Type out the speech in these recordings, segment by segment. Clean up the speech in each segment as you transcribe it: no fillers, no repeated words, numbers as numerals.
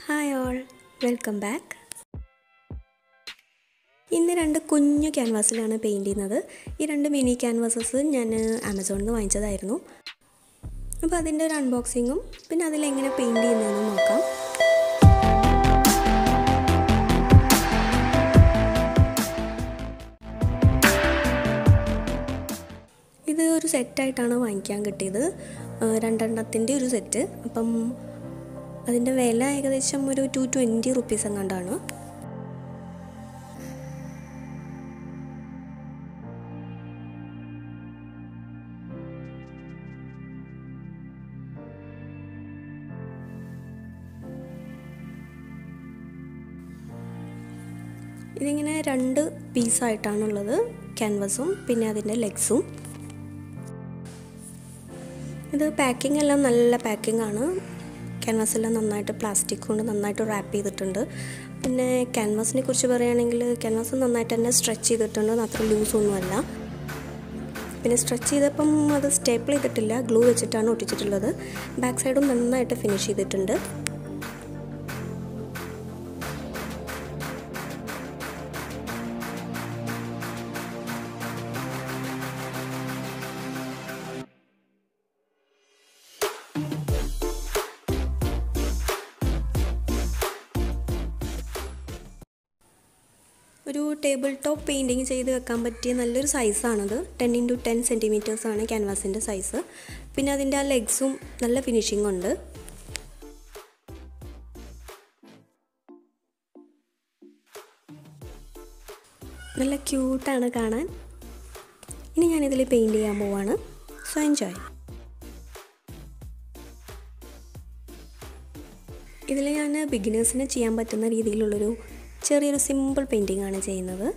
Hi all, welcome back. ഇന്ന് രണ്ട് കുഞ്ഞു ക്യാൻവാസിലാണ് പെയിൻറ് ചെയ്യുന്നത്. ഈ രണ്ട് മിനി ക്യാൻവാസസ് ഞാൻ ആമസോണിൽ നിന്ന് വാങ്ങിച്ചതായിരുന്നു. അപ്പോൾ അതിൻ്റെ ഒരു അൺബോക്സിങ്ങും പിന്നെ അതിലെങ്ങനെ പെയിൻറ് ചെയ്യുന്നതെന്നും നോക്കാം. ഇത് ഒരു സെറ്റായിട്ടാണ് വാങ്ങിക്കാൻ കിട്ടിയത്, രണ്ടെണ്ണത്തിൻ്റെ ഒരു സെറ്റ്. അപ്പം അതിൻ്റെ വില ഏകദേശം ഒരു 220 റുപ്പീസ് എങ്ങാണ്ടാണ്. ഇതിങ്ങനെ രണ്ട് പീസായിട്ടാണുള്ളത്, ക്യാൻവാസും പിന്നെ അതിൻ്റെ ലെഗ്സും. ഇത് പാക്കിംഗ് എല്ലാം നല്ല പാക്കിംഗ് ആണ്. ക്യാൻവാസ് എല്ലാം നന്നായിട്ട് പ്ലാസ്റ്റിക് കൊണ്ട് നന്നായിട്ട് റാപ്പ് ചെയ്തിട്ടുണ്ട്. പിന്നെ ക്യാൻവാസിനെ കുറിച്ച് പറയുകയാണെങ്കിൽ ക്യാൻവാസ് നന്നായിട്ട് തന്നെ സ്ട്രെച്ച് ചെയ്തിട്ടുണ്ട്, അത്ര ലൂസൊന്നുമല്ല. പിന്നെ സ്ട്രെച്ച് ചെയ്തപ്പം അത് സ്റ്റേപ്പിൾ ചെയ്തിട്ടില്ല, ഗ്ലൂ വെച്ചിട്ടാണ് ഒട്ടിച്ചിട്ടുള്ളത്. ബാക്ക് സൈഡും നന്നായിട്ട് ഫിനിഷ് ചെയ്തിട്ടുണ്ട്. ഒരു ടേബിൾ ടോപ്പ് പെയിൻറ്റിങ് ചെയ്ത് വെക്കാൻ പറ്റിയ നല്ലൊരു സൈസാണത്. 10x10 സെൻറ്റിമീറ്റേഴ്സാണ് ക്യാൻവാസിൻ്റെ size. പിന്നെ അതിൻ്റെ ആ ലെഗ്സും നല്ല ഫിനിഷിംഗ് ഉണ്ട്. നല്ല ക്യൂട്ടാണ് കാണാൻ. ഇനി ഞാനിതിൽ പെയിൻറ് ചെയ്യാൻ പോവാണ്. So enjoy. ഇതിൽ ഞാൻ ബിഗിനേഴ്സിന് ചെയ്യാൻ പറ്റുന്ന രീതിയിലുള്ളൊരു ചെറിയൊരു സിമ്പിൾ പെയിൻറ്റിംഗ് ആണ് ചെയ്യുന്നത്.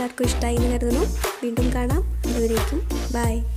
എല്ലാവർക്കും ഇഷ്ടമായി എന്ന് കരുതുന്നു. വീണ്ടും കാണാം. അതുവരേക്കും ബൈ.